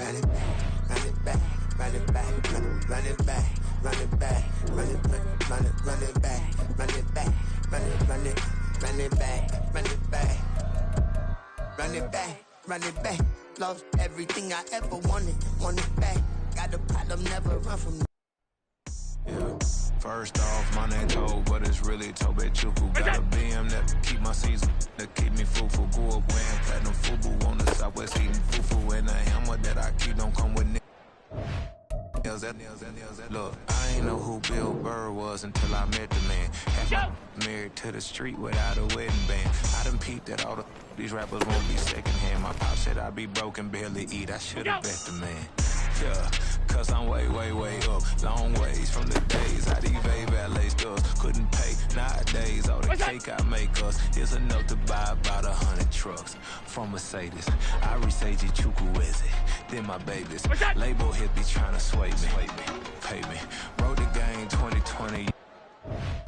run it back, run it back, run it back, run it back, run it back, run it back, run it back, run it back, run it back, run it back, run it back, run it back. Lost everything I ever wanted, want it back. Got a problem, never run from. Yeah. First off, my name Toad, but it's really Tobe Chuku. Got a BM that keep my season, that keep me fufu. Grew up wearing platinum fubu on the southwest eating fufu. And the hammer that I keep don't come with nails. Look, I ain't know who Bill Burr was until I met the man. Half my married to the street without a wedding band. I done peeped that all these rappers won't be secondhand. My pop said I'd be broken, barely eat. I should've bet the man. Yeah, cause I'm way up, long ways from the days I these valet stores couldn't pay. Nowadays, all the cake I make us is enough to buy about 100 trucks from Mercedes. I Seiji Chukwueze, then my babies. Label hit be trying to sway me, pay me. Wrote the game 2020.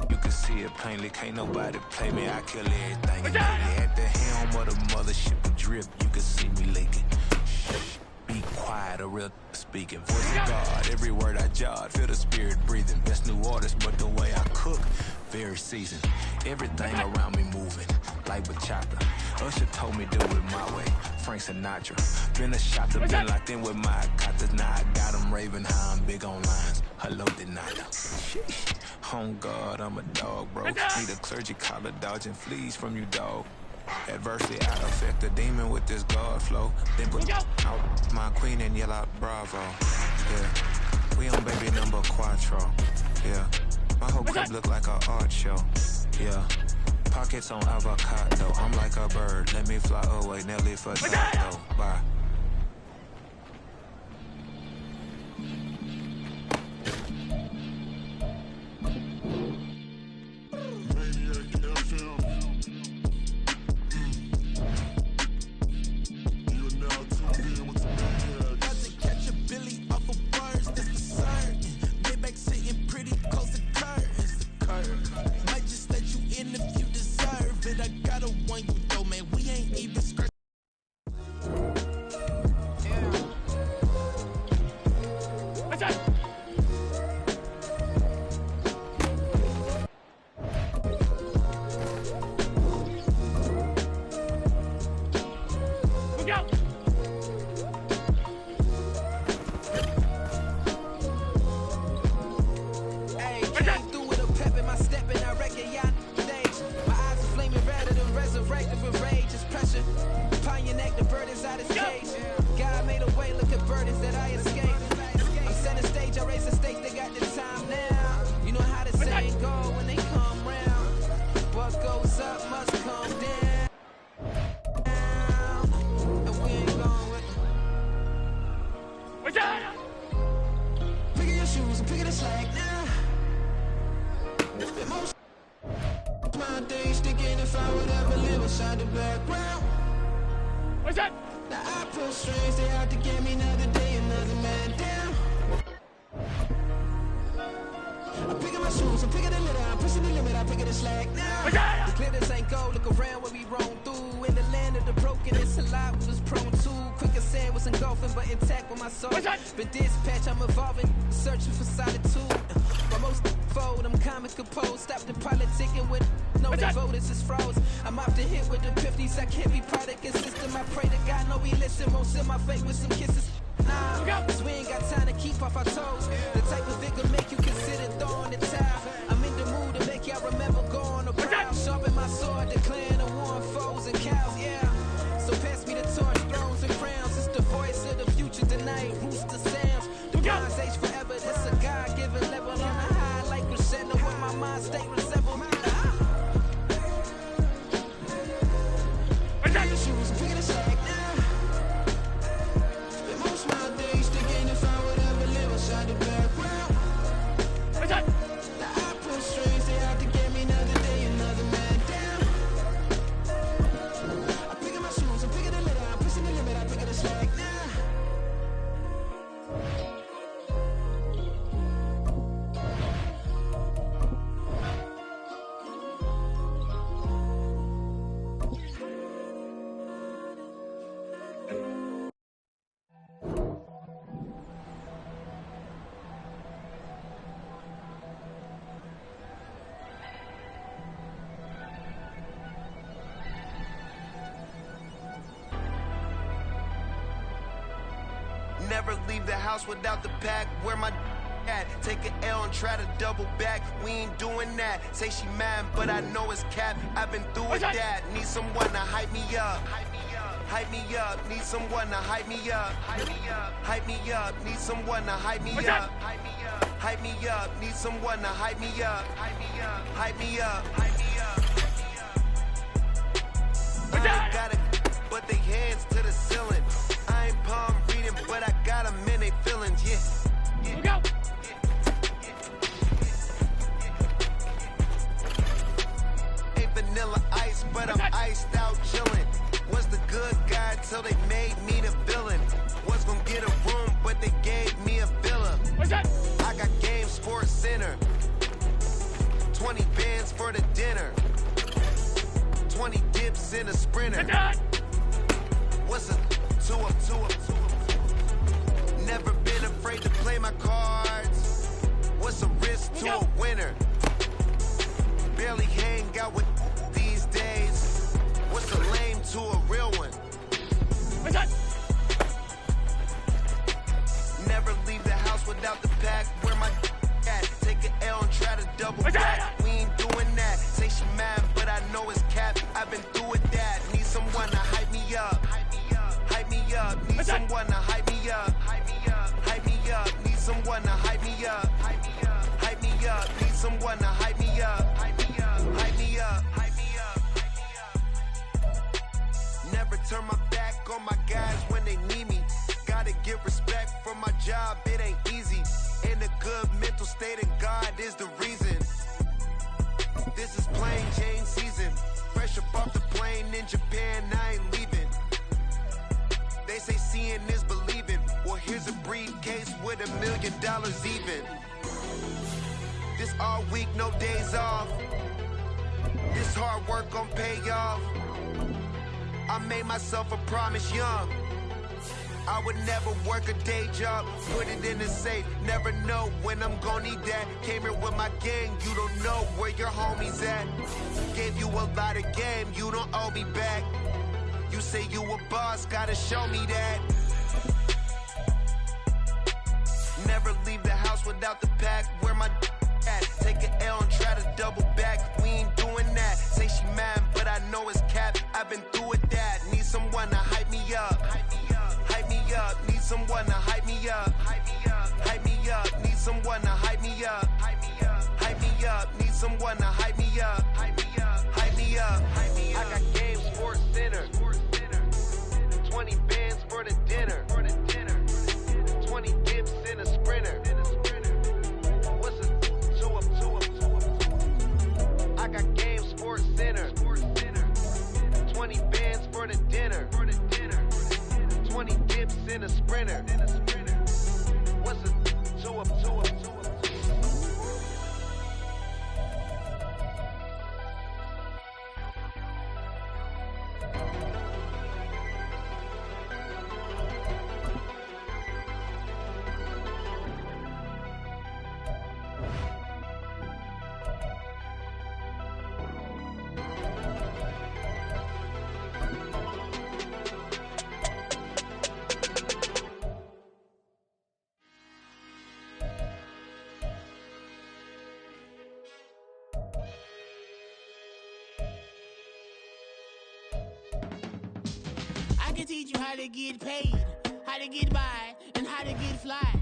You can see it plainly, can't nobody play me. I kill everything. At the helm of the mothership drip, you can see me leaking. Be quiet, a real speaking. Voice of God, every word I jot, feel the spirit breathing. Best new artist, but the way I cook, very seasoned. Everything around me moving, like bachata. Usher told me do it my way, Frank Sinatra. Been a shopper, been locked in with my cotters. Now I got them raving how I'm big on lines. Hello, denier. On God, I'm a dog, bro. Need a clergy collar, dodging fleas from you, dog. Adversity, I affect the demon with this God flow. Then put out my queen and yell out bravo. Yeah, we on baby number quattro. Yeah, my whole crib look like an art show. Yeah, pockets on avocado. I'm like a bird, let me fly away. Nelly for taco. Bye. Been dispatched, I'm evolving, searching for solitude. But most fold, I'm comic composed. Stop the politicking with no they voters is froze. I'm off the hit with the 50s, I can't be product and system. I pray to God, no, we listen, won't send my fate with some kisses. Nah, cause we ain't got time to keep off our toes. The type of vigor make you consider throwing the towel. I'm in the mood to make y'all remember going to proud. Sharpen my sword, declaring the war on foes and cows, yeah. So pass me the torch, thrones and crowns. It's the voice of the future tonight. Rooster sounds. The bronze age forever. This a God-given level on a high like crescendo when my mind state resembles. Shoes, I'm picking a sack now. Spend most of my days thinking if I would ever live inside the background. Now I pull strings, they have to get me another day, another man down. Never leave the house without the pack. Where my at? Take an L and try to double back. We ain't doing that. Say she mad, but I know it's cap. I've been through with that. Need someone to hype me up. Hype me up. Need someone to hype me up. Hype me up. Need someone to hype me up. Hype me up. Need someone to hype me up. Hype me up. I ain't got it, but they hands to the ceiling. I ain't palm reading, but I got them in they feelings. Yeah. Go. Vanilla ice, but I'm iced out chillin'. Was the good guy till they made me the villain. Was gonna get a room, but they gave me a villa. I got Game Sports Center. 20 bands for the dinner. 20 dips in a sprinter. What's a 2 up, 2 up, 2 up? Never been afraid to play my cards. What's a risk to a winner? Barely hang out with these days. What's a lame to a real one? Never leave the house without the pack. Where my at? Take an L and try to double back. We ain't doing that. Say she mad, but I know it's cap. I've been through with that. Need someone to hype me up. Hype me up. Need someone to hype me up. Hype me up. Need someone to hype me up. Hype me up. Need someone to hype me up. Hype me up. Hype me up. Never turn my back on my guys when they need me. Gotta get respect for my job, it ain't easy. In a good mental state, and God is the reason. This is plain Jane season. Fresh up off the plane in Japan, I ain't leaving. They say seeing is believing. Well, here's a briefcase with $1 million even. This all week, no days off. This hard work gon' pay off. I made myself a promise young. I would never work a day job, put it in the safe. Never know when I'm gon' need that. Came here with my gang, you don't know where your homies at. Gave you a lot of game, you don't owe me back. You say you a boss, gotta show me that. Never leave the house without the pack. Where my at? Take an L and try to double back. We ain't doing that. Say she mad, but I know it's cap. I've been through with that. Need someone to hype me up. Hype me up. Need someone to hype me up. Hype me up. Need someone to hype me up. Hype me up. Need someone to hype me up. Hype me up. I got Game Sports Center. 20 bands for the dinner. 20 dips in a sprinter. What's a 2 up, 2 up, 2 up? I got Game Sports Center. 20 bands for the dinner. 20 dips in a sprinter. What's a 2 up, 2 up, 2 up? I can teach you how to get paid, how to get by, and how to get fly.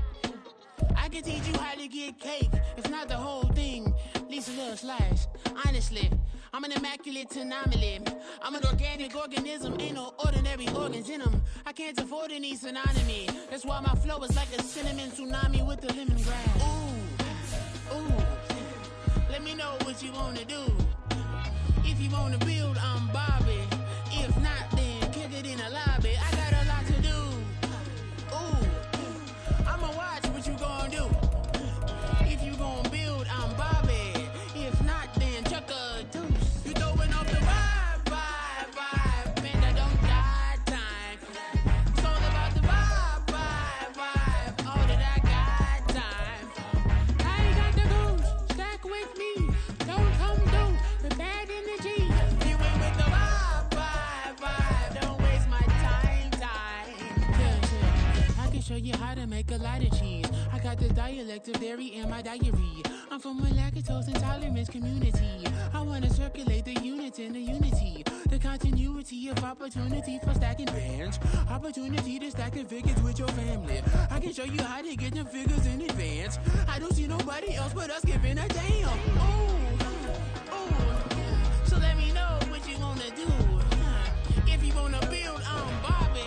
I can teach you how to get cake, if not the whole thing, at least a little slice. Honestly, I'm an immaculate anomaly. I'm an organic organism, ain't no ordinary organs in them. I can't afford any synonymy. That's why my flow is like a cinnamon tsunami with the lemongrass. Ooh, let me know what you wanna do. If you wanna build, I'm Bobby. If not, then kick it in the lobby. I got a lot to do. Ooh, I'ma watch what you gonna do. If you gonna build, I'm Bobby. If not, then chuck a deuce. You throwing off the vibe. Man, I don't die time. It's all about the vibe. All that I got time. I ain't got the goose. Stack with me. Don't come through with bad energy. You went with the vibe. show you how to make a lot of cheese. I got the dialect of dairy in my diary. I'm from a lactose intolerance community. I wanna circulate the units in the unity. The continuity of opportunity for stacking bands. Opportunity to stack the figures with your family. I can show you how to get the figures in advance. I don't see nobody else but us giving a damn. So let me know what you wanna do. If you wanna build, I'm Bobby.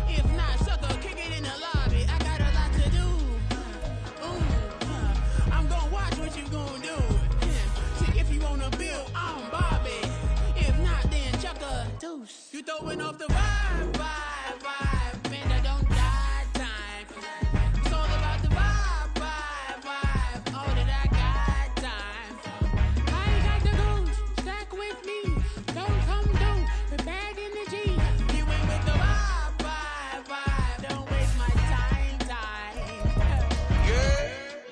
If not, sucker, kick it in the lobby. I got a lot to do. I'm gonna watch what you gonna do. See, if you wanna build, I'm Bobby. If not, then chuck a deuce. You throwing off the vibe. Man, I don't die time. It's all about the vibe. All that I got time. I ain't got the goose. Stack with me. Don't come through. We're bad energy. You ain't with the vibe. Don't waste my time. Yeah,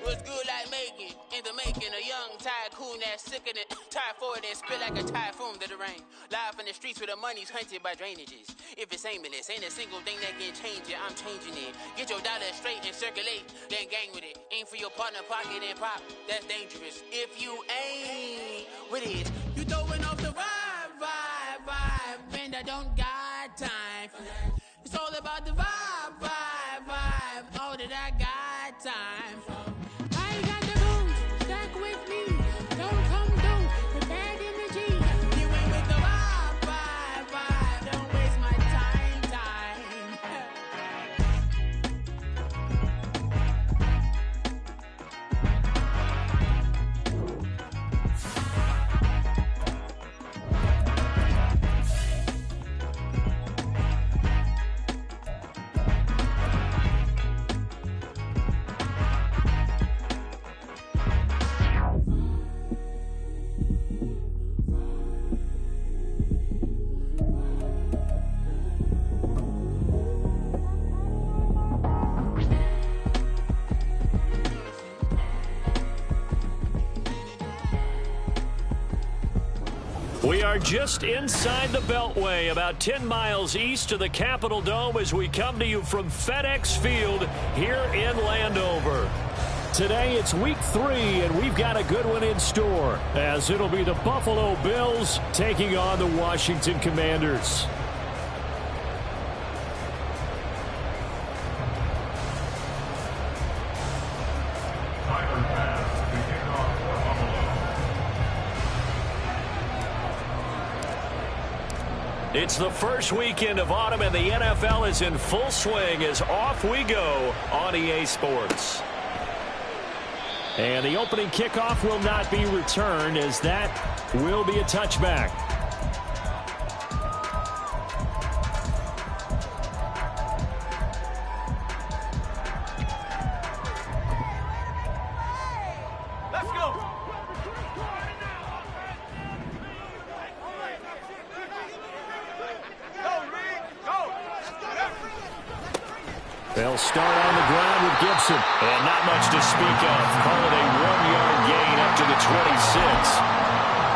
what's good like making? In the making, a young tycoon that's sickening. Tire forward and spit like a typhoon to the rain. Live in the streets where the money's hunted by drainages. If it's aimless, ain't a single thing that can change it. I'm changing it. Get your dollar straight and circulate, then gang with it. Aim for your partner, pocket and pop. That's dangerous. If you ain't with it, you throwing off the vibe. Man, I don't got time for that. It's all about the vibe. All that I got time for. I ain't got the booze. Stack with me. Don't come through with bad energy. You ain't with the vibe. Don't waste my time. We are just inside the Beltway, about 10 miles east of the Capitol Dome as we come to you from FedEx Field here in Landover. Today it's week 3, and we've got a good one in store, as it'll be the Buffalo Bills taking on the Washington Commanders. It's the first weekend of autumn, and the NFL is in full swing as off we go on EA Sports. And the opening kickoff will not be returned, as that will be a touchback. Let's go. They'll start on the ground with Gibson. And not much to speak of. Call it a 1-yard gain up to the 26.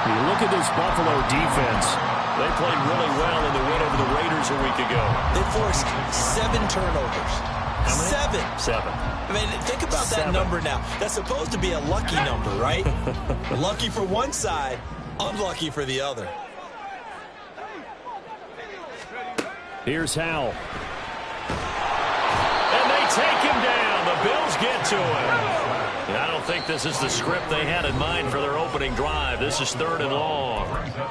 You look at this Buffalo defense. They played really well in the win over the Raiders a week ago. They forced 7 turnovers. How many? 7. I mean, think about that number now. That's supposed to be a lucky number, right? Lucky for one side, unlucky for the other. Here's Howell. And they take him down. The Bills get to him. And I don't think this is the script they had in mind for their opening drive. This is 3rd and long.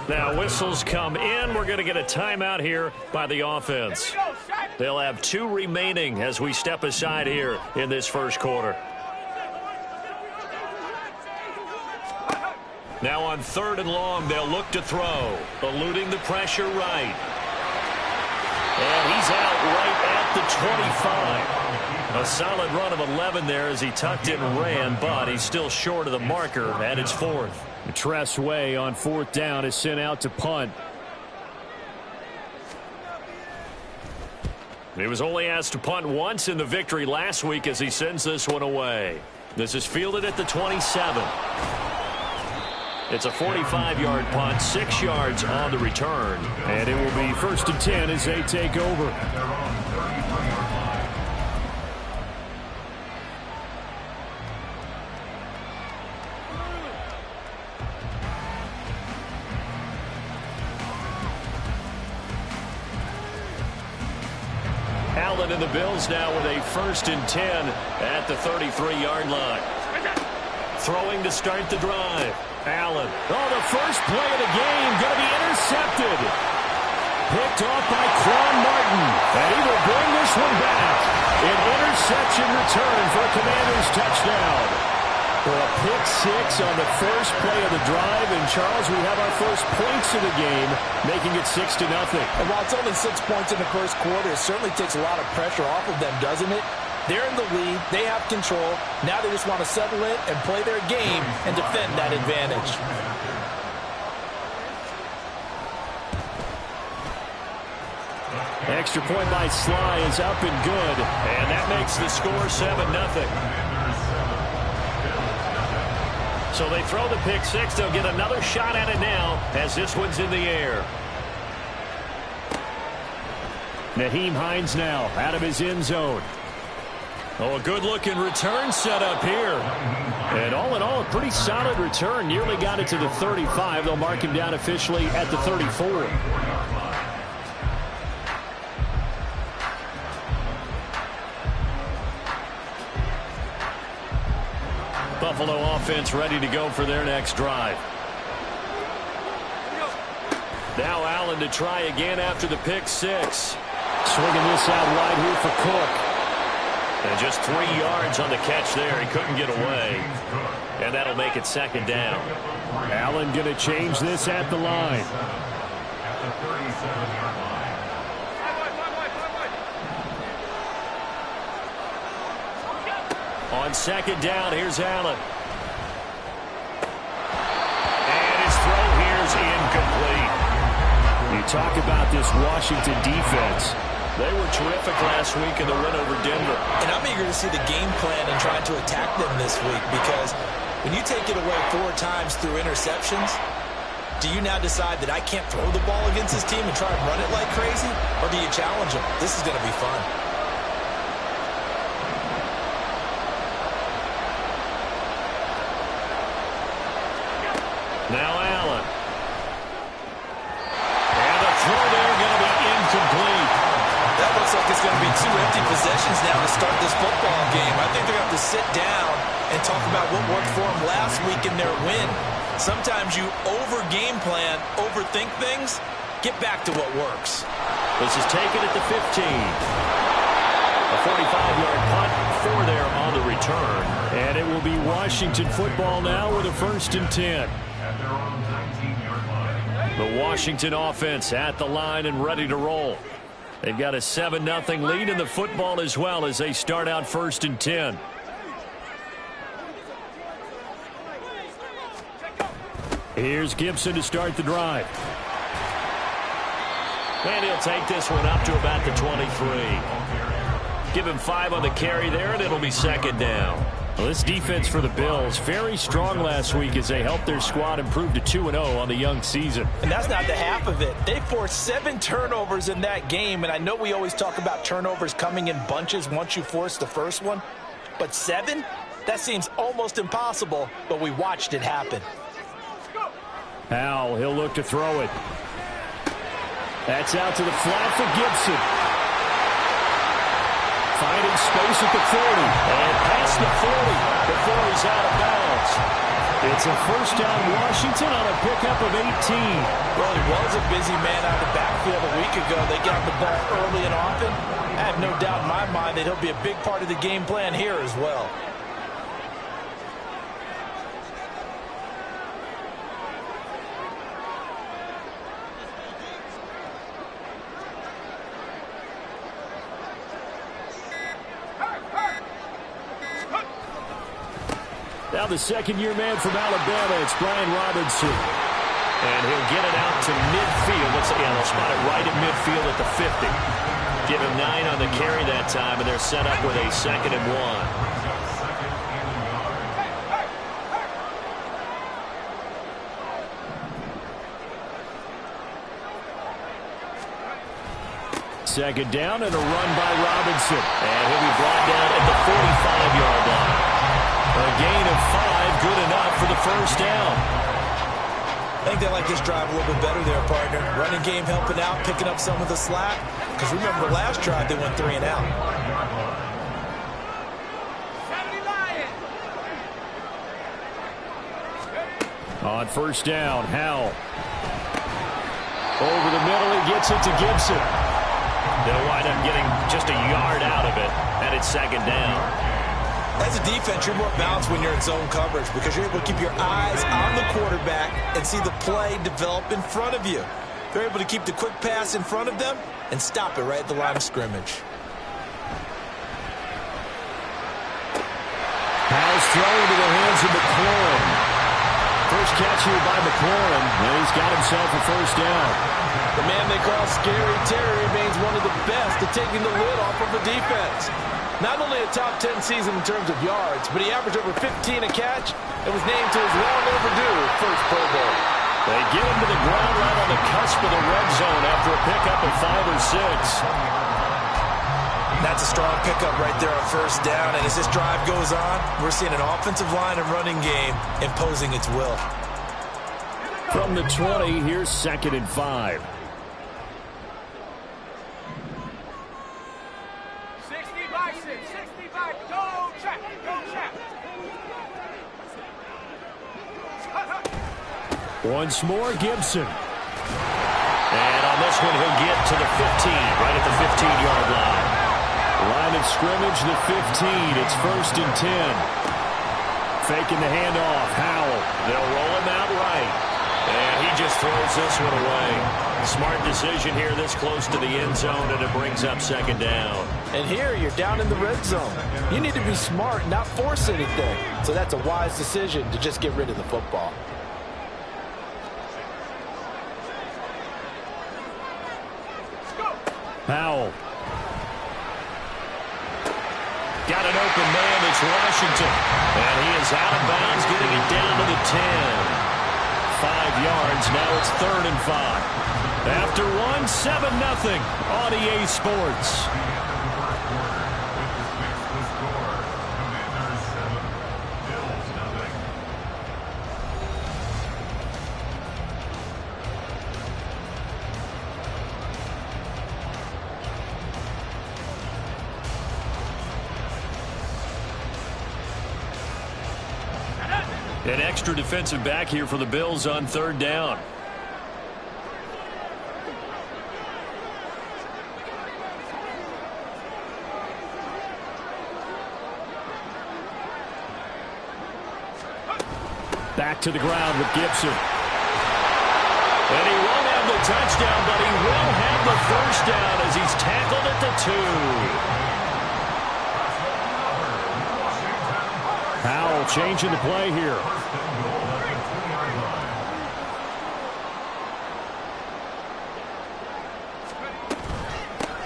Now whistles come in. We're going to get a timeout here by the offense. They'll have 2 remaining as we step aside here in this first quarter. Now on 3rd and long, they'll look to throw. Eluding the pressure right. And he's out right at the 25. A solid run of 11 there as he tucked in and ran, but he's still short of the marker, and it's 4th. Tress Way on 4th down is sent out to punt. He was only asked to punt once in the victory last week as he sends this one away. This is fielded at the 27. It's a 45-yard punt, 6 yards on the return. And it will be 1st and 10 as they take over. And then the Bills now with a 1st and 10 at the 33-yard line. Throwing to start the drive. Allen. Oh, the first play of the game going to be intercepted. Picked off by Quan Martin. And he will bring this one back. An interception return for a Commanders touchdown. For a pick six on the first play of the drive. And, Charles, we have our first points of the game, making it 6-0. And while it's only 6 points in the first quarter, it certainly takes a lot of pressure off of them, doesn't it? They're in the lead. They have control. Now they just want to settle it and play their game and defend that advantage. Extra point by Sly is up and good. And that makes the score 7-0. So they throw the pick six. They'll get another shot at it now as this one's in the air. Nyheim Hines now out of his end zone. Oh, a good-looking return set up here. And all in all, a pretty solid return. Nearly got it to the 35. They'll mark him down officially at the 34. Buffalo offense ready to go for their next drive. Now Allen to try again after the pick six. Swinging this out wide here for Cook. And just 3 yards on the catch there. He couldn't get away. And that'll make it 2nd down. Allen going to change this at the line. On 2nd down, here's Allen. And his throw here's incomplete. You talk about this Washington defense. They were terrific last week in the win over Denver. And I'm eager to see the game plan and trying to attack them this week, because when you take it away 4 times through interceptions, do you now decide that I can't throw the ball against this team and try and run it like crazy? Or do you challenge them? This is going to be fun. Now Allen. And the throw there going to be incomplete. That looks like it's going to be 2 empty possessions now to start this football game. I think they're going to have to sit down and talk about what worked for them last week in their win. Sometimes you over-game plan, overthink things. Get back to what works. This is taken at the 15. A 45-yard punt for there on the return. And it will be Washington football now with a 1st and 10. The Washington offense at the line and ready to roll. They've got a 7-0 lead in the football as well as they start out 1st and 10. Here's Gibson to start the drive. And he'll take this one up to about the 23. Give him 5 on the carry there, and it'll be 2nd down. Well, this defense for the Bills, very strong last week as they helped their squad improve to 2-0 on the young season. And that's not the half of it. They forced 7 turnovers in that game, and I know we always talk about turnovers coming in bunches once you force the first one, but 7? That seems almost impossible, but we watched it happen. Howell, he'll look to throw it. That's out to the flat for Gibson. Finding space at the 40. And past the 40 before he's out of bounds. It's a 1st down Washington on a pickup of 18. Well, he was a busy man out of the backfield a week ago. They got the ball early and often. I have no doubt in my mind that he'll be a big part of the game plan here as well. Now the 2nd-year man from Alabama, it's Brian Robinson. And he'll get it out to midfield. They'll spot it right at midfield at the 50. Give him 9 on the carry that time, and they're set up with a 2nd and 1. Second down and a run by Robinson. And he'll be brought down at the 45-yard line. A gain of 5, good enough for the 1st down. I think they like this drive a little bit better there, partner. Running game helping out, picking up some of the slack. Because remember the last drive, they went 3 and out. On first down, Howell. Over the middle, he gets it to Gibson. They'll wind up getting just a yard out of it, and it's second down. As a defense, you're more balanced when you're in zone coverage because you're able to keep your eyes on the quarterback and see the play develop in front of you. They're able to keep the quick pass in front of them and stop it right at the line of scrimmage. Howell's throw into the hands of McLaurin. First catch here by McLaurin, and he's got himself a first down. The man they call Scary Terry remains one of the best at taking the lid off of a defense. Not only a top 10 season in terms of yards, but he averaged over 15 a catch and was named to his long overdue first Pro Bowl. They get him to the ground right on the cusp of the red zone after a pickup of 5 or 6. That's a strong pickup right there on first down. And as this drive goes on, we're seeing an offensive line and running game imposing its will. From the 20, here's 2nd and 5. 65, go check, Once more, Gibson. And on this one, he'll get to the 15, right at the 15-yard line. Line of scrimmage, the 15. It's 1st and 10. Faking the handoff. Howell. They'll roll him out right. And he just throws this one away. Smart decision here this close to the end zone, and it brings up 2nd down. And here you're down in the red zone. You need to be smart, not force anything. So that's a wise decision to just get rid of the football. Howell. Got an open man, it's Washington. And he is out of bounds, getting it down to the 10. 5 yards, now it's 3rd and 5. After 1, 7-0 on EA Sports. An extra defensive back here for the Bills on 3rd down. Back to the ground with Gibson. And he won't have the touchdown, but he will have the first down as he's tackled at the 2. Howell changing the play here.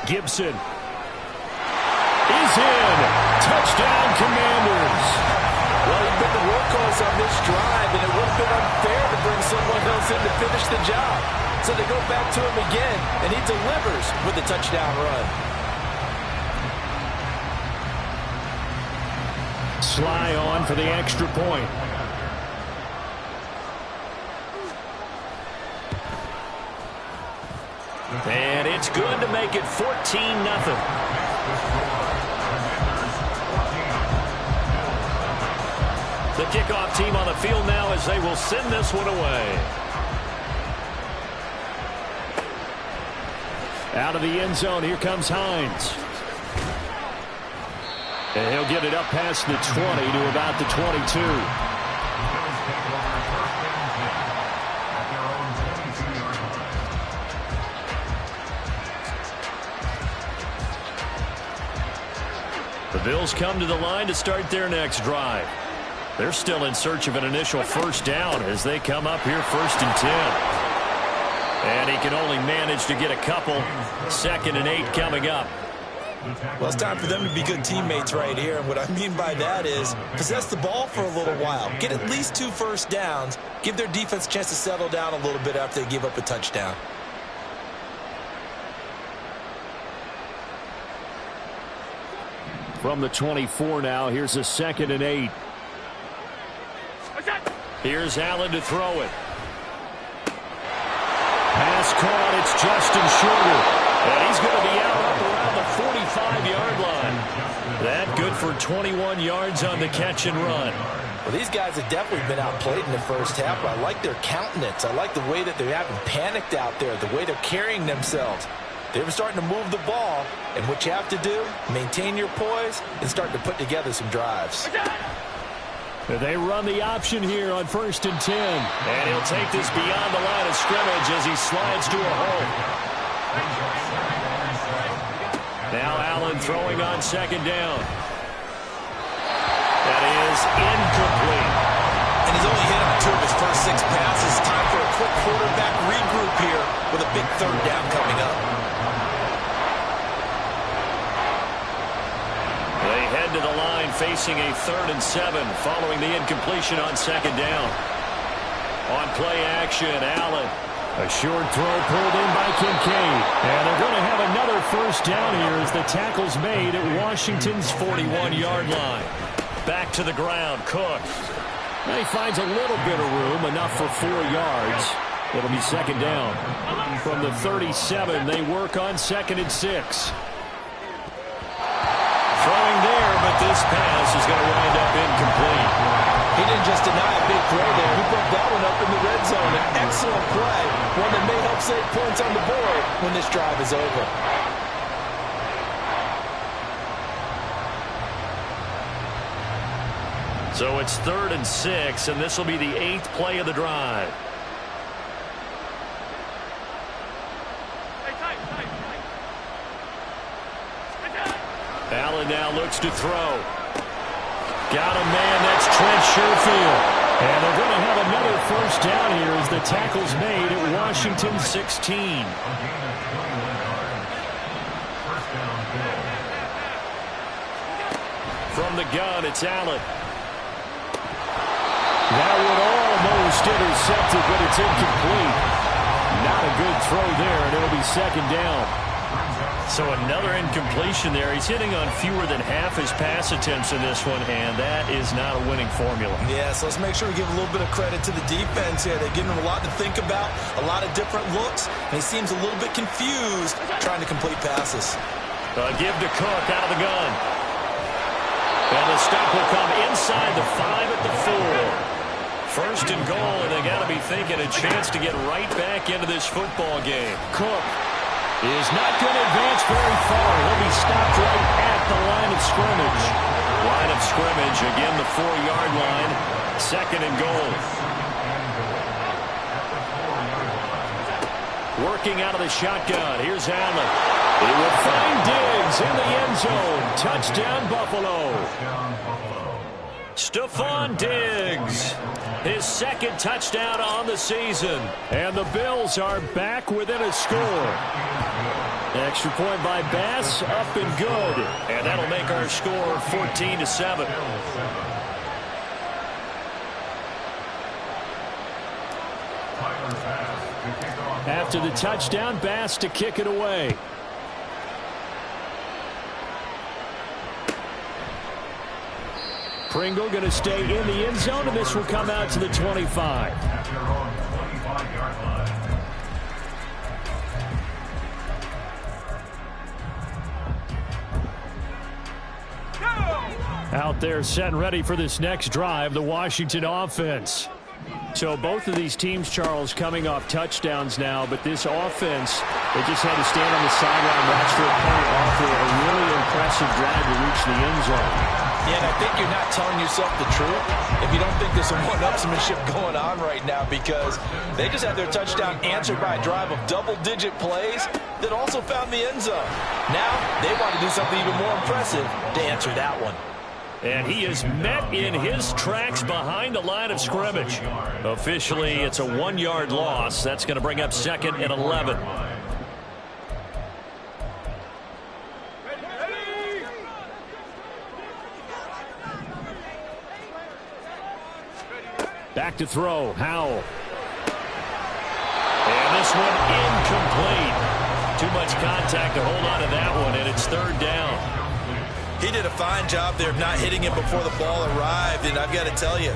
Gibson is in. Touchdown, Commanders. Well, he's been the workhorse on this drive, and it would have been unfair to bring someone else in to finish the job. So they go back to him again, and he delivers with the touchdown run. Sly on for the extra point. And it's good to make it 14-0. The kickoff team on the field now as they will send this one away. Out of the end zone, here comes Hines. And he'll get it up past the 20 to about the 22. The Bills come to the line to start their next drive. They're still in search of an initial first down as they come up here 1st and 10. And he can only manage to get a couple. 2nd and 8 coming up. Well, it's time for them to be good teammates right here. And what I mean by that is possess the ball for a little while. Get at least 2 first downs. Give their defense a chance to settle down a little bit after they give up a touchdown. From the 24 now, here's a 2nd and 8. Here's Allen to throw it. caught. It's Justin Shorter. And he's going to be out up around the 45-yard line. That good for 21 yards on the catch and run. Well, these guys have definitely been outplayed in the first half, but I like their countenance. I like the way that they haven't panicked out there, the way they're carrying themselves. They're starting to move the ball, and what you have to do, maintain your poise and start to put together some drives. They run the option here on 1st and 10. And he'll take this beyond the line of scrimmage as he slides to a hole. Now Allen throwing on 2nd down. That is incomplete. And he's only hit on 2 of his first 6 passes. Time for a quick quarterback regroup here with a big 3rd down coming up. They head to the line facing a 3rd and 7 following the incompletion on 2nd down. On play action, Allen. A short throw pulled in by Kincaid. And they're going to have another 1st down here as the tackle's made at Washington's 41-yard line. Back to the ground, Cook. Now he finds a little bit of room, enough for 4 yards. It'll be 2nd down. From the 37, they work on 2nd and 6. Throwing there, but this pass is going to wind up incomplete. He didn't just deny a big throw there. He put that one up in the red zone. An excellent play, one that may help save points on the board when this drive is over. So it's 3rd and 6, and this will be the 8th play of the drive. Allen now looks to throw. Got a man, that's Trent Sherfield. And they're going to have another 1st down here as the tackle's made at Washington 16. From the gun, it's Allen. That would almost intercept it, but it's incomplete. Not a good throw there, and it'll be 2nd down. So another incompletion there. He's hitting on fewer than half his pass attempts in this one, and that is not a winning formula. Yeah, so let's make sure we give a little bit of credit to the defense here. They're giving him a lot to think about, a lot of different looks, and he seems a little bit confused trying to complete passes. Give to Cook out of the gun. And the stop will come inside the 5 at the 4. 1st and goal, and they got to be thinking a chance to get right back into this football game. Cook is not going to advance very far. He'll be stopped right at the line of scrimmage. Line of scrimmage, again the 4-yard line. 2nd and goal. Working out of the shotgun. Here's Allen. He will find Diggs in the end zone. Touchdown, Buffalo. Stephon Diggs, his 2nd touchdown on the season. And the Bills are back within a score. Extra point by Bass, up and good. And that'll make our score 14-7. After the touchdown, Bass to kick it away. Pringle going to stay in the end zone, and this will come out to the 25. Out there set and ready for this next drive, the Washington offense. So both of these teams, Charles, coming off touchdowns now, but this offense, they just had to stand on the sideline, watch their opponent offer a really impressive drive to reach the end zone. Yeah, and I think you're not telling yourself the truth if you don't think there's some one-upsmanship going on right now, because they just had their touchdown answered by a drive of double-digit plays that also found the end zone. Now they want to do something even more impressive to answer that one. And he is met in his tracks behind the line of scrimmage. Officially, it's a 1-yard loss. That's going to bring up 2nd and 11. Back to throw, Howell. And this one incomplete. Too much contact to hold on to that one, and it's 3rd down. He did a fine job there of not hitting him before the ball arrived, and I've got to tell you,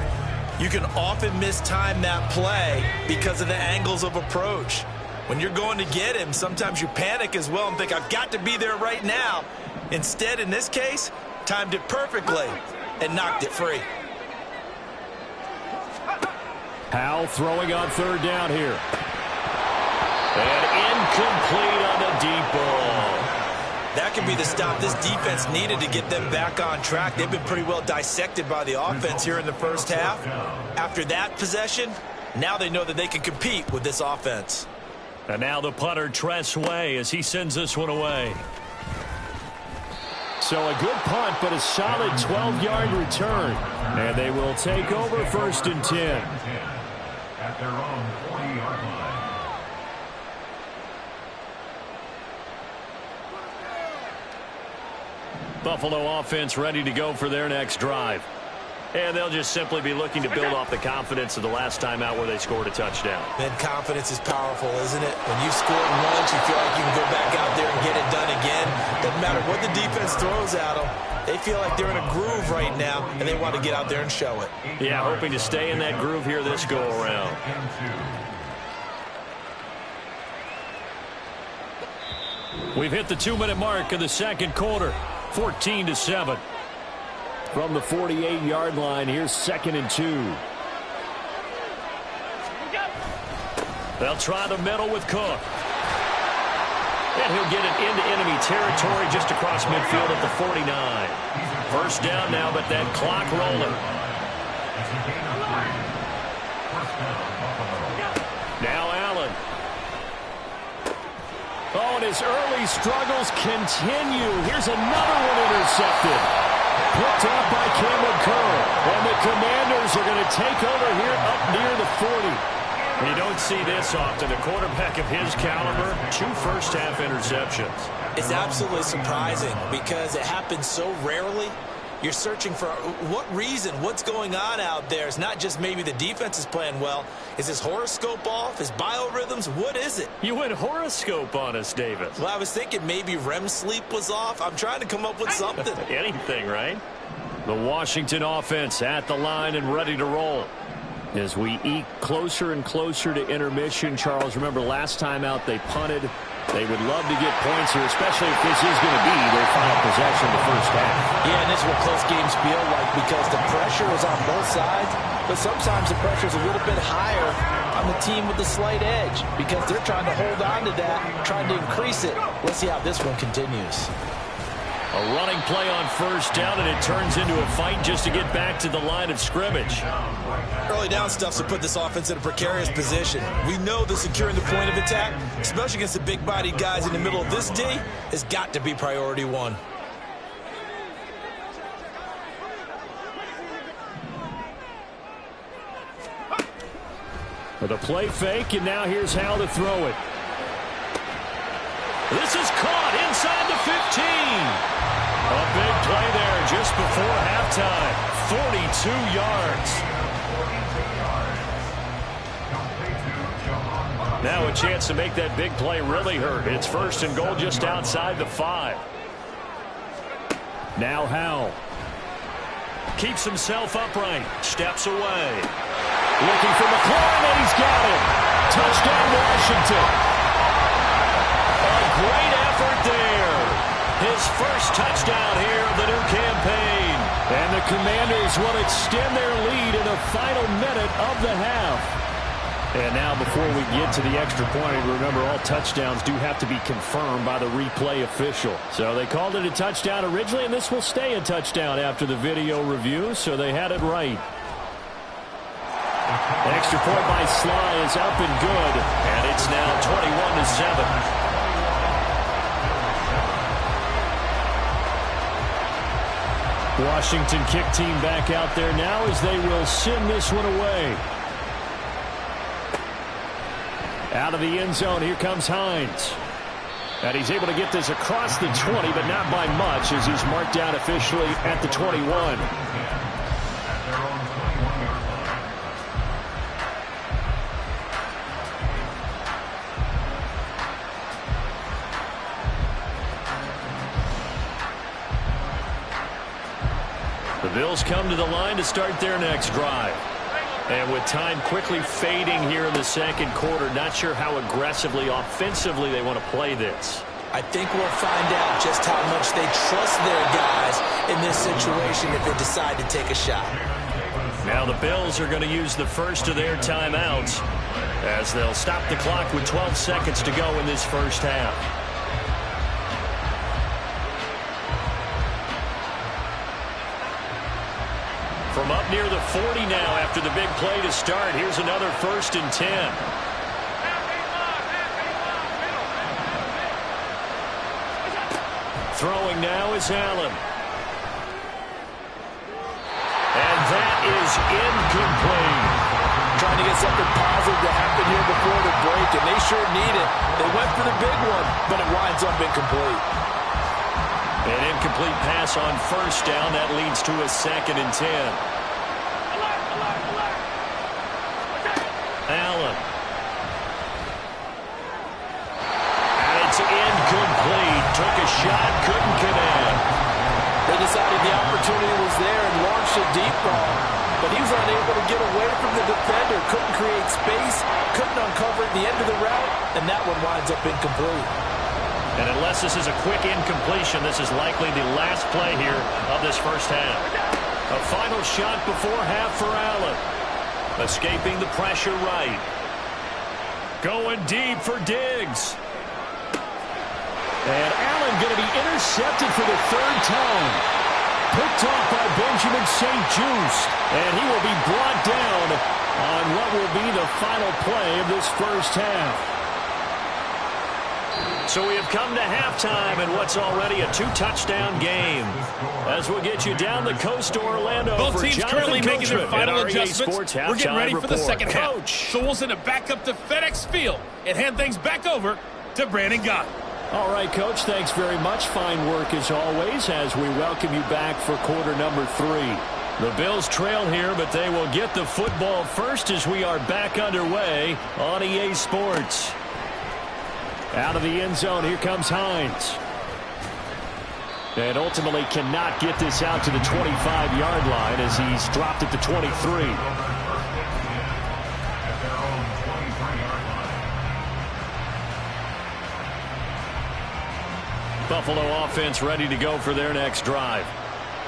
you can often mistime that play because of the angles of approach. When you're going to get him, sometimes you panic as well and think, I've got to be there right now. Instead, in this case, timed it perfectly and knocked it free. Howell throwing on third down here. And incomplete on the deep ball. That could be the stop this defense needed to get them back on track. They've been pretty well dissected by the offense here in the first half. After that possession, now they know that they can compete with this offense. And now the punter, Tress Way, as he sends this one away. So a good punt, but a solid 12-yard return. And they will take over 1st and 10. At their own 40-yard line. Buffalo offense ready to go for their next drive. And they'll just simply be looking to build off the confidence of the last time out where they scored a touchdown. And confidence is powerful, isn't it? When you scored once, you feel like you can go back out there and get it done again. Doesn't matter what the defense throws at them. They feel like they're in a groove right now, and they want to get out there and show it. Yeah, hoping to stay in that groove here this go-around. We've hit the 2-minute mark of the second quarter. 14-7. From the 48-yard line, here's 2nd and 2. They'll try the middle with Cook. And he'll get it into enemy territory just across midfield at the 49. First down now, but that clock rolling. Now Allen. Oh, and his early struggles continue. Here's another one intercepted. Picked up by Cameron Curl. And the Commanders are going to take over here up near the 40. You don't see this often. A quarterback of his caliber, 2 first-half interceptions. It's absolutely surprising because it happens so rarely. You're searching for what reason, what's going on out there. It's not just maybe the defense is playing well. Is his horoscope off? His biorhythms? What is it? You went horoscope on us, Davis. Well, I was thinking maybe REM sleep was off. I'm trying to come up with something. Anything, right? The Washington offense at the line and ready to roll. As we eke closer and closer to intermission, Charles, remember last time out they punted. They would love to get points here, especially if this is going to be their final possession of the first half. Yeah, and this is what close games feel like because the pressure is on both sides, but sometimes the pressure is a little bit higher on the team with the slight edge because they're trying to hold on to that, trying to increase it. Let's see how this one continues. A running play on first down, and it turns into a fight just to get back to the line of scrimmage. Early down stuff to put this offense in a precarious position. We know that securing the point of attack, especially against the big-bodied guys in the middle of this D, has got to be priority one. With a play fake, and now here's how to throw it. This is caught inside the 15. A big play there just before halftime. 42 yards. Now a chance to make that big play really hurt. It's 1st and goal just outside the 5. Now Howell. Keeps himself upright. Steps away. Looking for McLaurin, and he's got him. Touchdown Washington. Great effort there. His first touchdown here of the new campaign. And the Commanders will extend their lead in the final minute of the half. And now before we get to the extra point, remember all touchdowns do have to be confirmed by the replay official. So they called it a touchdown originally, and this will stay a touchdown after the video review, so they had it right. Extra point by Sly is up and good, and it's now 21-7. Washington kick team back out there now as they will send this one away. Out of the end zone, here comes Hines. And he's able to get this across the 20, but not by much as he's marked out officially at the 21. The Bills come to the line to start their next drive. And with time quickly fading here in the second quarter, not sure how aggressively, offensively they want to play this. I think we'll find out just how much they trust their guys in this situation if they decide to take a shot. Now the Bills are going to use the first of their timeouts as they'll stop the clock with 12 seconds to go in this first half. From up near the 40 now after the big play to start, here's another 1st and 10. Throwing now is Allen. And that is incomplete. Trying to get something positive to happen here before the break, and they sure need it. They went for the big one, but it winds up incomplete. An incomplete pass on 1st down. That leads to a 2nd and 10. Allen. And it's incomplete. Took a shot, couldn't connect. They decided the opportunity was there and launched a deep ball, but he was unable to get away from the defender, couldn't create space, couldn't uncover at the end of the route, and that one winds up incomplete. And unless this is a quick incompletion, this is likely the last play here of this first half. A final shot before half for Allen. Escaping the pressure right. Going deep for Diggs. And Allen going to be intercepted for the 3rd time. Picked off by Benjamin St-Juste. And he will be brought down on what will be the final play of this first half. So we have come to halftime in what's already a 2-touchdown game. As we'll get you down the coast to Orlando. Both teams currently making their final adjustments. We're getting ready for the second half. So we'll send it back up to FedEx Field and hand things back over to Brandon Gaudin. All right, Coach, thanks very much. Fine work as always as we welcome you back for quarter number 3. The Bills trail here, but they will get the football first as we are back underway on EA Sports. Out of the end zone, here comes Hines. And ultimately cannot get this out to the 25-yard line as he's dropped at the 23. Buffalo offense ready to go for their next drive.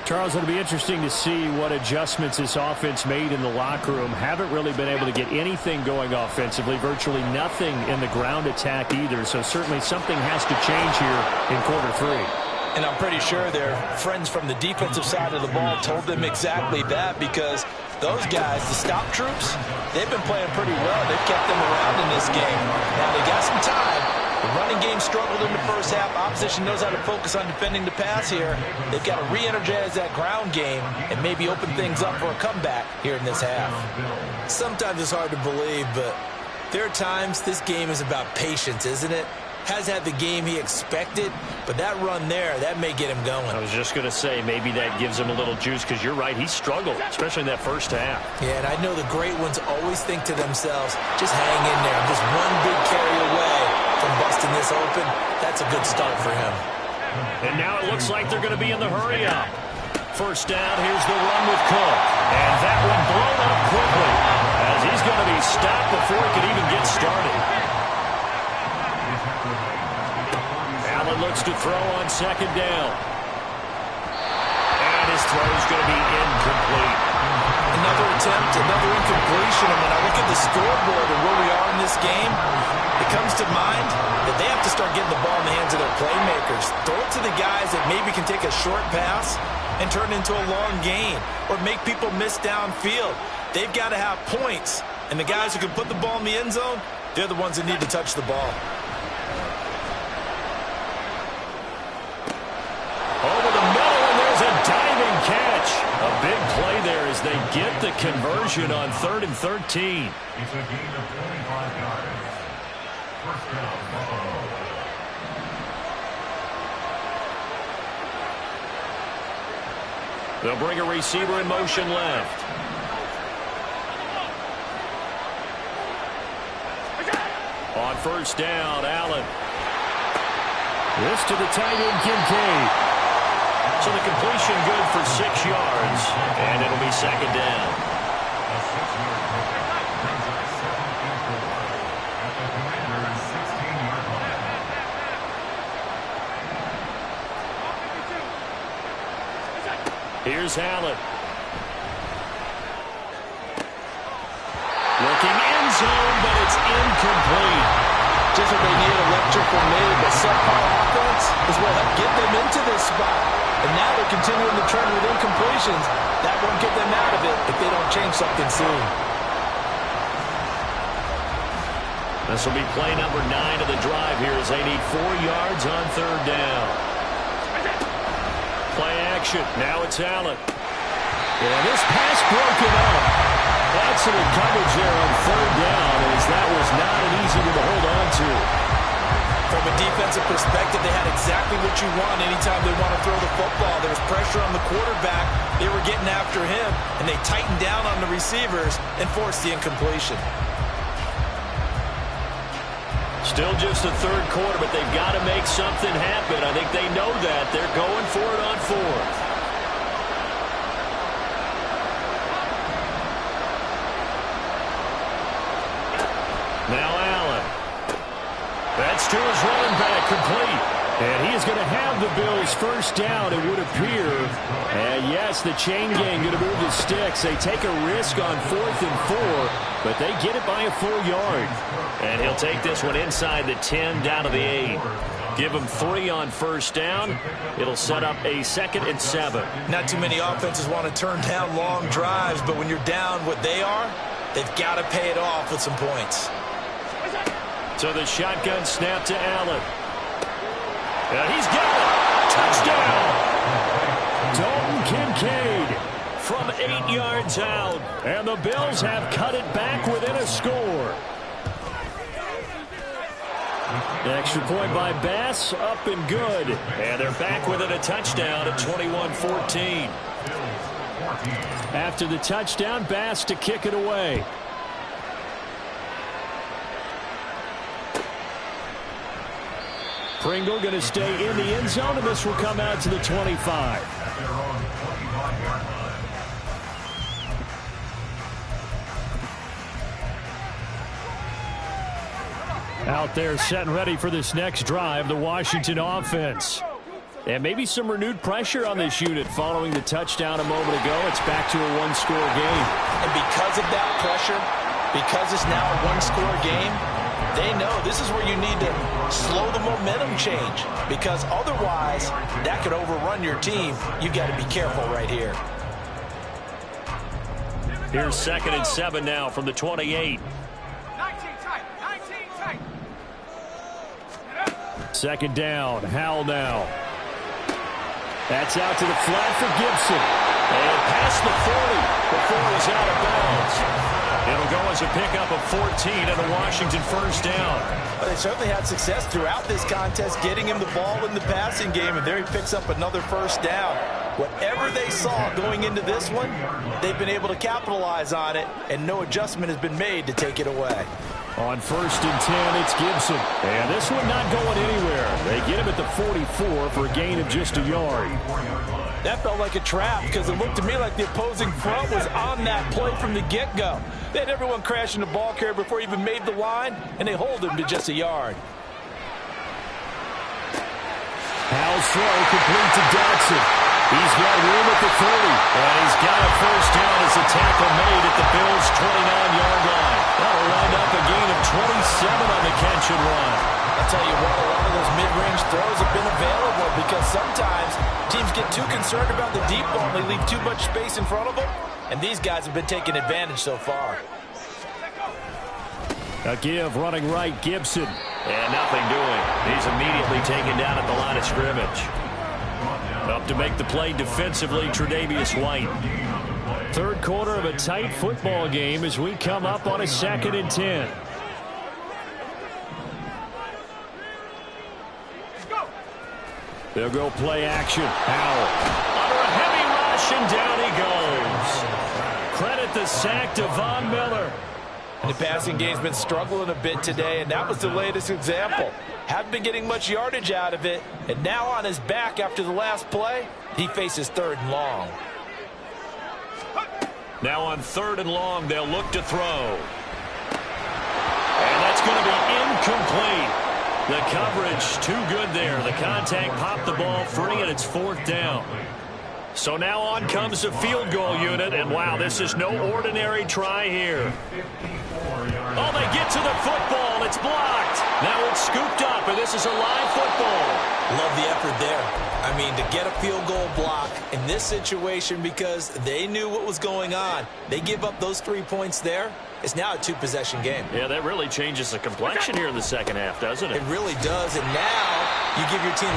Charles, it'll be interesting to see what adjustments this offense made in the locker room. Haven't really been able to get anything going offensively, virtually nothing in the ground attack either. So certainly something has to change here in quarter 3. And I'm pretty sure their friends from the defensive side of the ball told them exactly that, because those guys, the stop troops, they've been playing pretty well. They've kept them around in this game. Now they got some time. The running game struggled in the first half. Opposition knows how to focus on defending the pass here. They've got to re-energize that ground game and maybe open things up for a comeback here in this half. Sometimes it's hard to believe, but there are times this game is about patience, isn't it? Has had the game he expected, but that run there, that may get him going. I was just going to say, maybe that gives him a little juice, because you're right, he struggled, especially in that first half. Yeah, and I know the great ones always think to themselves, just hang in there. I'm just one big carry away from busting this open. That's a good start for him. And now it looks like they're going to be in the hurry up. First down, here's the run with Cook. And that one blown up quickly, as he's going to be stopped before he can even get started. Allen looks to throw on 2nd down. And his throw is going to be incomplete. Another attempt, another incompletion. And when I look at the scoreboard and where we are in this game, it comes to mind that they have to start getting the ball in the hands of their playmakers. Throw it to the guys that maybe can take a short pass and turn it into a long gain, or make people miss downfield. They've got to have points. And the guys who can put the ball in the end zone, they're the ones that need to touch the ball. Over the middle, and there's a diving catch. A big play there as they get the conversion on 3rd and 13. It's a gain of 25 yards. First down, Buffalo. They'll bring a receiver in motion left. On first down, Allen. This to the tight end, Kincaid. So the completion good for 6 yards, and it'll be 2nd down. Here's Allen. Looking end zone, but it's incomplete. Just what they need, electrical mid, but subpar offense is what helped get them into this spot. And now they're continuing the trend with incompletions. That won't get them out of it if they don't change something soon. This will be play number 9 of the drive here as they need 4 yards on third down. Play action. Now it's Allen. And this pass broken up. Excellent coverage there on third down as that was not an easy one to hold on to. From a defensive perspective, they had exactly what you want anytime they want to throw the football. There was pressure on the quarterback. They were getting after him, and they tightened down on the receivers and forced the incompletion. Still just the third quarter, but they've got to make something happen. I think they know that. They're going for it on fourth. Now Allen. That's to his running back, complete. And he is going to have the Bills first down, it would appear. And yes, the chain gang going to move the sticks. They take a risk on 4th and 4, but they get it by a full yard. And he'll take this one inside the 10 down to the 8. Give him 3 on first down. It'll set up a 2nd and 7. Not too many offenses want to turn down long drives, but when you're down what they are, they've got to pay it off with some points. So the shotgun snap to Allen. And he's got it. Touchdown. Dalton Kincaid from 8 yards out. And the Bills have cut it back within a score. The extra point by Bass, up and good. And they're back within a touchdown at 21-14. After the touchdown, Bass to kick it away. Pringle going to stay in the end zone, and this will come out to the 25. Out there set and ready for this next drive, the Washington offense. And maybe some renewed pressure on this unit following the touchdown a moment ago. It's back to a one-score game. And because of that pressure, because it's now a one-score game, they know this is where you need to slow the momentum change, because otherwise that could overrun your team. You've got to be careful right here. Here's 2nd and 7 now from the 28. 19 tight. 2nd down. Howell now. That's out to the flat for Gibson. And past the 40 before he's out of bounds. It'll go as a pickup of 14 and a Washington first down. Well, they certainly had success throughout this contest getting him the ball in the passing game, and there he picks up another first down. Whatever they saw going into this one, they've been able to capitalize on it, and no adjustment has been made to take it away. On 1st and 10, it's Gibson. And this one not going anywhere. They get him at the 44 for a gain of just a yard. That felt like a trap because it looked to me like the opposing front was on that play from the get-go. They had everyone crashing the ball carrier before he even made the line, and they hold him to just a yard. Howell's throw complete to Dotson. He's got room at the 30, and he's got a first down as a tackle made at the Bills' 29-yard line. That'll wind up a gain of 27 on the catch and run. I'll tell you what, a lot of those mid-range throws have been available because sometimes teams get too concerned about the deep ball and they leave too much space in front of them, and these guys have been taking advantage so far. A give running right, Gibson. And nothing doing. He's immediately taken down at the line of scrimmage. Up to make the play defensively, Tre'Davious White. Third quarter of a tight football game as we come up on a 2nd and 10. They'll go play action. Howell under a heavy rush, and down he goes. Credit the sack to Von Miller. And the passing game's been struggling a bit today, and that was the latest example. Haven't been getting much yardage out of it, and now on his back after the last play, he faces 3rd and long. Now on 3rd and long, they'll look to throw. And that's going to be incomplete. The coverage too good there. The contact popped the ball free, and it's 4th down. So now on comes the field goal unit, and wow, this is no ordinary try here. Oh, they get to the football. It's blocked. Now it's scooped up, and this is a live football. Love the effort there. I mean, to get a field goal block in this situation because they knew what was going on. They give up those 3 points there. It's now a 2-possession game. Yeah, that really changes the complexion here in the second half, doesn't it? It really does, and now you give your team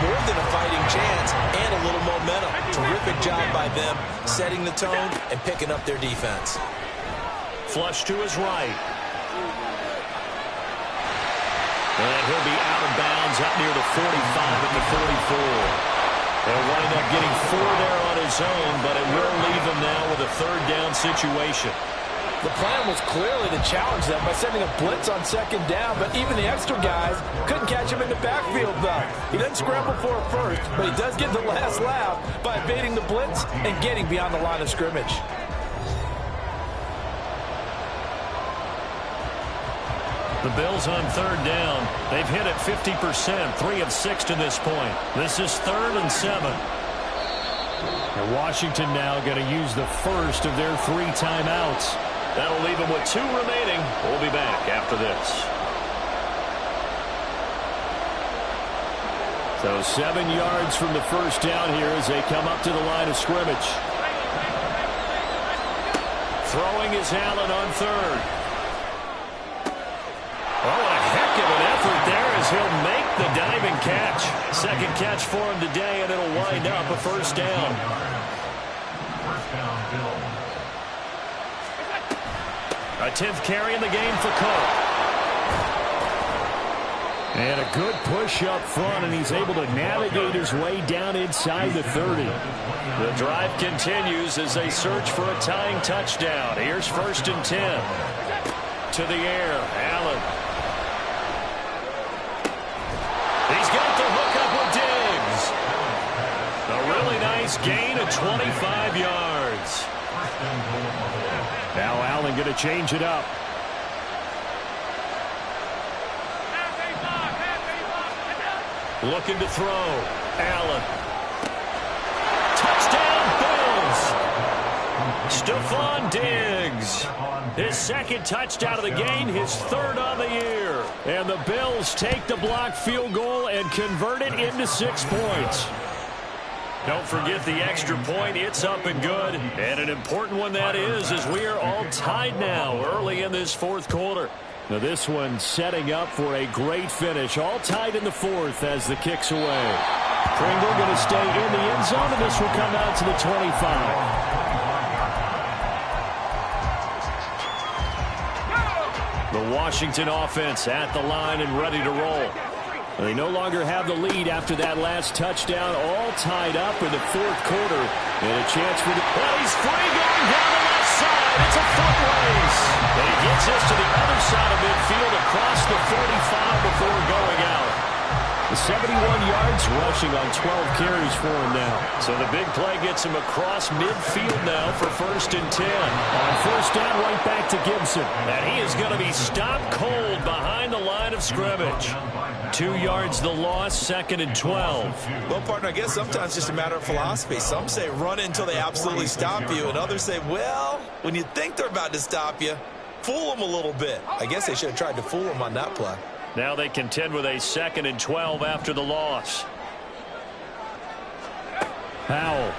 more than a fighting chance and a little momentum. Terrific job by them setting the tone and picking up their defense. Flush to his right. And he'll be out of bounds up near the 45 at the 44. They'll wind up getting 4 there on his own, but it will leave him now with a third down situation. The plan was clearly to challenge them by sending a blitz on second down, but even the extra guys couldn't catch him in the backfield, though. He doesn't scramble for it first, but he does get the last laugh by evading the blitz and getting beyond the line of scrimmage. The Bills on third down. They've hit it 50%, 3 of 6 to this point. This is 3rd and 7. And Washington now going to use the first of their 3 timeouts. That'll leave them with 2 remaining. We'll be back after this. So 7 yards from the first down here as they come up to the line of scrimmage. Throwing is Allen on third. Oh, a heck of an effort there as he'll make the diving catch. Second catch for him today, and it'll wind up a first down. First down, Bills. A 10th carry in the game for Cook. And a good push up front, and he's able to navigate his way down inside the 30. The drive continues as they search for a tying touchdown. Here's 1st and 10. To the air, Allen. He's got the hookup with Diggs. A really nice gain of 25 yards. Now Allen going to change it up. Looking to throw. Allen. Touchdown, Bills. Stephon Diggs. His 2nd touchdown of the game, his 3rd on the year. And the Bills take the blocked field goal and convert it into 6 points. Don't forget the extra point. It's up and good. And an important one that is, as we are all tied now early in this 4th quarter. Now this one setting up for a great finish. All tied in the 4th as the kick's away. Pringle going to stay in the end zone, and this will come out to the 25. The Washington offense at the line and ready to roll. They no longer have the lead after that last touchdown. All tied up in the 4th quarter. And a chance for the... Well, he's free going down the left side. It's a foot race. And he gets us to the other side of midfield across the 45 before going out. 71 yards rushing on 12 carries for him now. So the big play gets him across midfield now for 1st and 10. On 1st down, right back to Gibson. And he is going to be stopped cold behind the line of scrimmage. 2 yards the loss, 2nd and 12. Well, partner, I guess sometimes it's just a matter of philosophy. Some say run until they absolutely stop you, and others say, well, when you think they're about to stop you, fool them a little bit. I guess they should have tried to fool them on that play. Now they contend with a 2nd and 12 after the loss. Powell.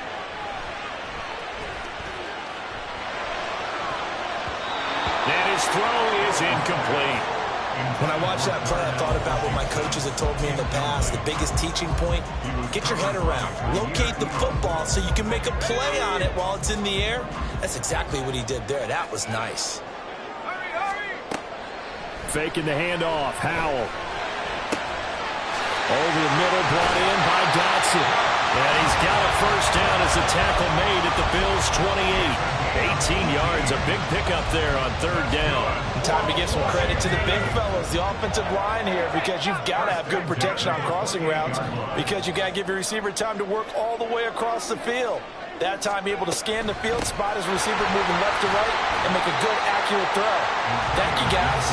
And his throw is incomplete. When I watched that play, I thought about what my coaches had told me in the past. The biggest teaching point, get your head around. Locate the football so you can make a play on it while it's in the air. That's exactly what he did there. That was nice. Faking the handoff. Howell. Over the middle, brought in by Dotson. And he's got a first down as the tackle made at the Bills' 28. 18 yards, a big pickup there on 3rd down. Time to give some credit to the big fellas, the offensive line here, because you've got to have good protection on crossing routes, because you've got to give your receiver time to work all the way across the field. That time, able to scan the field, spot his receiver moving left to right, and make a good, accurate throw. Thank you, guys.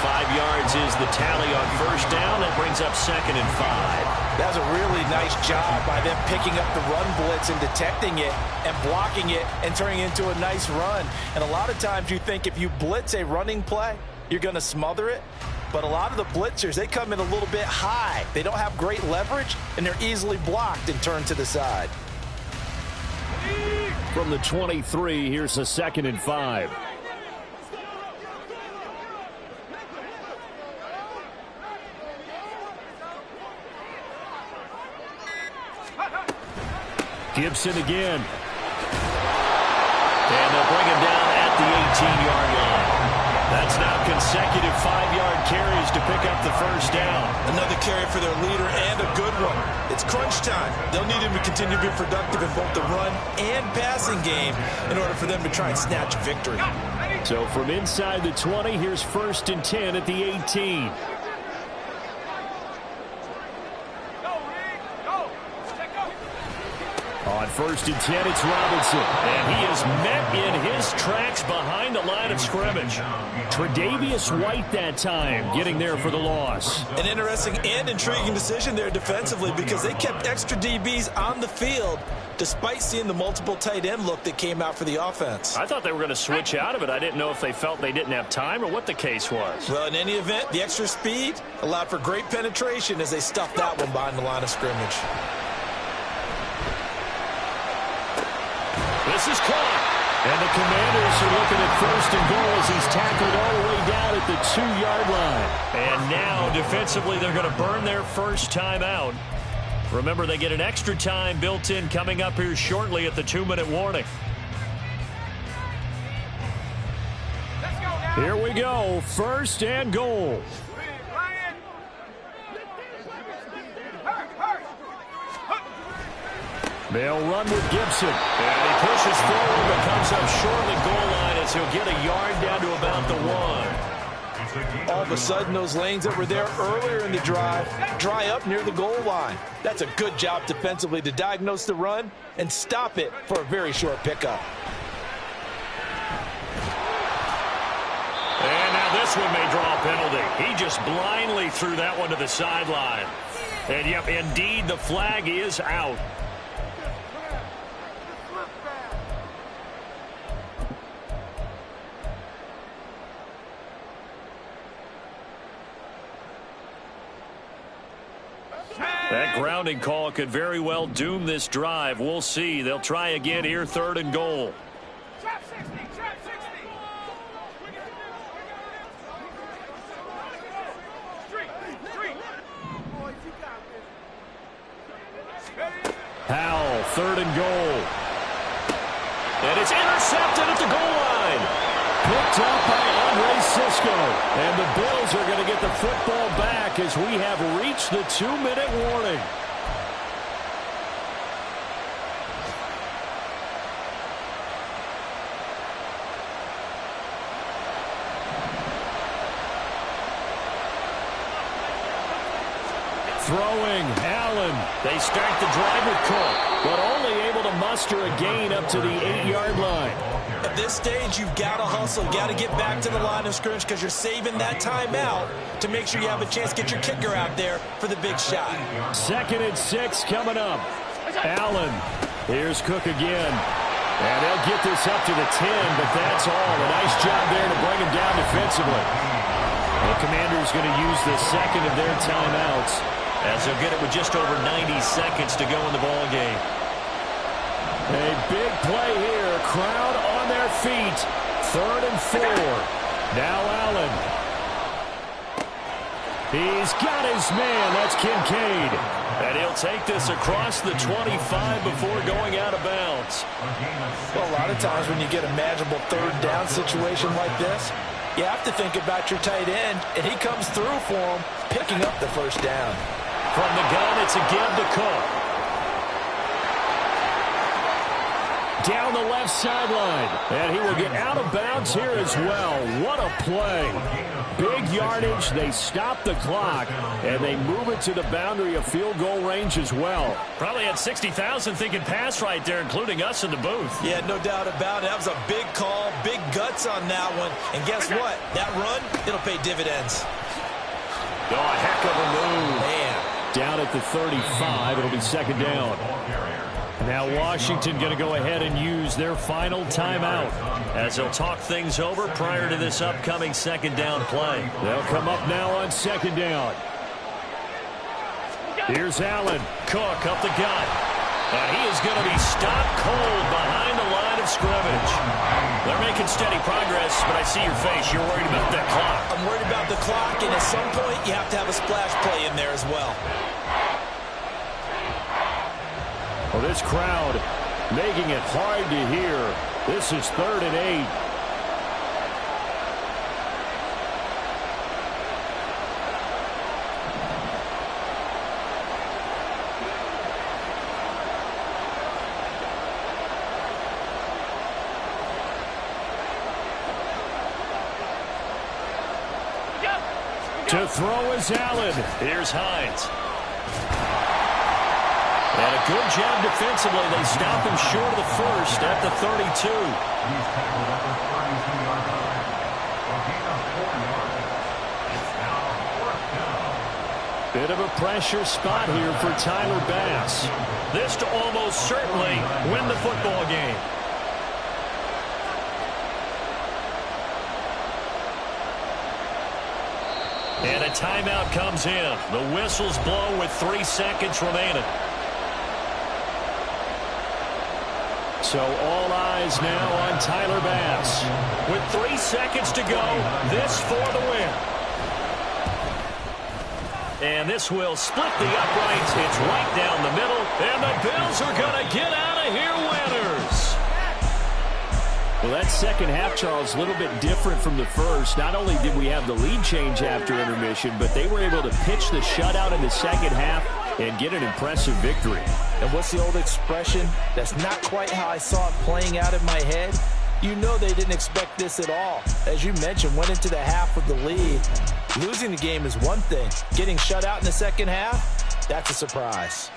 5 yards is the tally on 1st down. That brings up 2nd and 5. That was a really nice job by them picking up the run blitz and detecting it and blocking it and turning it into a nice run. And a lot of times you think if you blitz a running play, you're going to smother it. But a lot of the blitzers, they come in a little bit high. They don't have great leverage, and they're easily blocked and turned to the side. From the 23, here's a 2nd and 5. Gibson again. And they'll bring him down at the 18-yard line. That's now consecutive 5-yard carries to pick up the first down. Another carry for their leader and a good one. It's crunch time. They'll need him to continue to be productive in both the run and passing game in order for them to try and snatch victory. So from inside the 20, here's 1st and 10 at the 18. On 1st and 10, it's Robinson. And he is met in his tracks behind the line of scrimmage. Tre'Davious White that time getting there for the loss. An interesting and intriguing decision there defensively because they kept extra DBs on the field despite seeing the multiple tight end look that came out for the offense. I thought they were going to switch out of it. I didn't know if they felt they didn't have time or what the case was. Well, in any event, the extra speed allowed for great penetration as they stuffed that one behind the line of scrimmage. This is caught. And the Commanders are looking at 1st and goal as he's tackled all the way down at the 2-yard line. And now, defensively, they're going to burn their first time out. Remember, they get an extra time built in coming up here shortly at the 2-minute warning. Here we go. 1st and goal. They'll run with Gibson. And he pushes forward but comes up short of the goal line as he'll get a yard down to about the 1. All of a sudden, those lanes that were there earlier in the drive dry up near the goal line. That's a good job defensively to diagnose the run and stop it for a very short pickup. And now this one may draw a penalty. He just blindly threw that one to the sideline. And, yep, indeed, the flag is out. That grounding call could very well doom this drive. We'll see. They'll try again here, 3rd and goal. Trap 60, trap 60. Street. Howell, 3rd and goal. And it's intercepted at the goal line. Picked up by Andre Cisco. And the Bills are going to get the football back as we have reached the 2-minute warning. Throwing, Allen. They start the drive with Cook, but only able to muster a gain up to the 8-yard line. At this stage, you've got to hustle. Got to get back to the line of scrimmage because you're saving that timeout to make sure you have a chance to get your kicker out there for the big shot. 2nd and 6 coming up. Allen. Here's Cook again. And they'll get this up to the 10, but that's all. A nice job there to bring him down defensively. The Commanders going to use the 2nd of their timeouts as they'll get it with just over 90 seconds to go in the ball game. A big play here. Crowd on their feet. 3rd and 4. Now Allen. He's got his man. That's Kincaid. And he'll take this across the 25 before going out of bounds. Well, a lot of times when you get a manageable 3rd down situation like this, you have to think about your tight end, and he comes through for him, picking up the 1st down. From the gun, it's a give to Cook. Down the left sideline. And he will get out of bounds here as well. What a play. Big yardage. They stop the clock. And they move it to the boundary of field goal range as well. Probably had 60,000 thinking pass right there, including us in the booth. Yeah, no doubt about it. That was a big call, big guts on that one. And guess what? That run, it'll pay dividends. Oh, a heck of a move. Man, Down at the 35, it'll be second down. Now Washington going to go ahead and use their final timeout as they'll talk things over prior to this upcoming second down play. They'll come up now on second down. Here's Allen. Cook up the gut. And he is going to be stopped cold behind the line of scrimmage. They're making steady progress, but I see your face. You're worried about that clock. I'm worried about the clock, and at some point you have to have a splash play in there as well. Well, this crowd making it hard to hear. This is 3rd and 8. To throw is Allen. Here's Hines. And a good job defensively. They stop him short of the first at the 32. He's tackled at the 32-yard line. A gain of 4 yards. It's now 4th down. Bit of a pressure spot here for Tyler Bass. This to almost certainly win the football game. And a timeout comes in. The whistles blow with 3 seconds remaining. So all eyes now on Tyler Bass. With 3 seconds to go, this for the win. And this will split the uprights. It's right down the middle. And the Bills are going to get out of here winners. Well, that second half, Charles, a little bit different from the first. Not only did we have the lead change after intermission, but they were able to pitch the shutout in the second half and get an impressive victory. And what's the old expression? That's not quite how I saw it playing out in my head. You know they didn't expect this at all. As you mentioned, went into the half with the lead. Losing the game is one thing. Getting shut out in the second half, that's a surprise.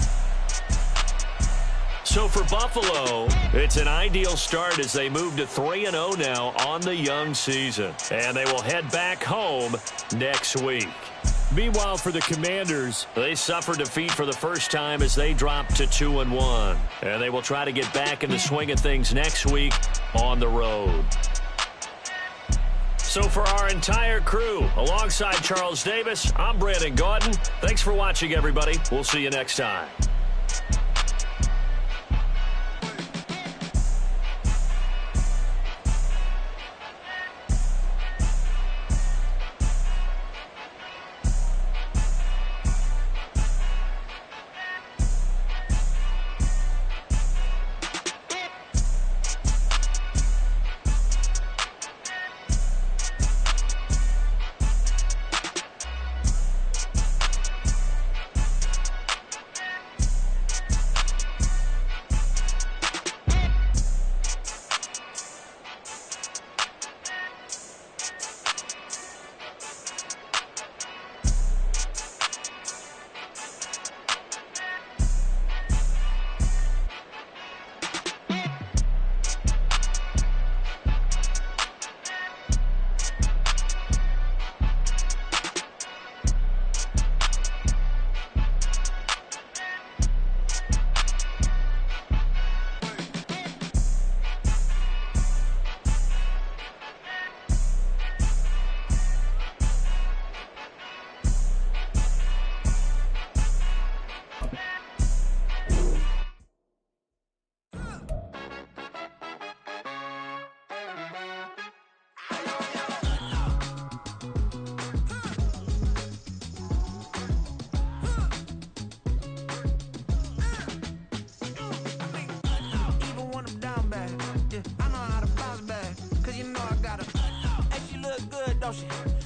So for Buffalo, it's an ideal start as they move to 3-0 now on the young season. And they will head back home next week. Meanwhile, for the Commanders, they suffered defeat for the first time as they dropped to 2-1. And they will try to get back in the swing of things next week on the road. So for our entire crew, alongside Charles Davis, I'm Brandon Gaudin. Thanks for watching, everybody. We'll see you next time.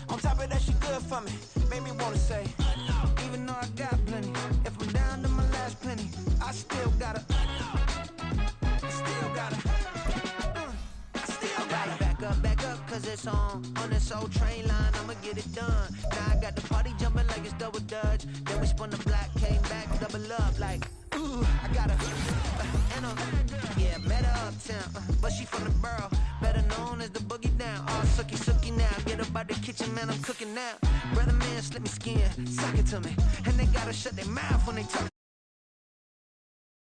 On top of that, she good for me. Made me wanna say, even though I got plenty, if I'm down to my last penny, I still gotta back up, cause it's on this old train line, I'ma get it done. Now I got the party jumping like it's double dutch. Then we spun the block, came back, double up like, ooh, I got yeah, met her uptown, but she from the borough, better known as the boogie down. All sookie now, get up out the kitchen, man, I'm cooking now. Brother man dance, let me skin. Suck it to me. And they gotta shut their mouth when they talk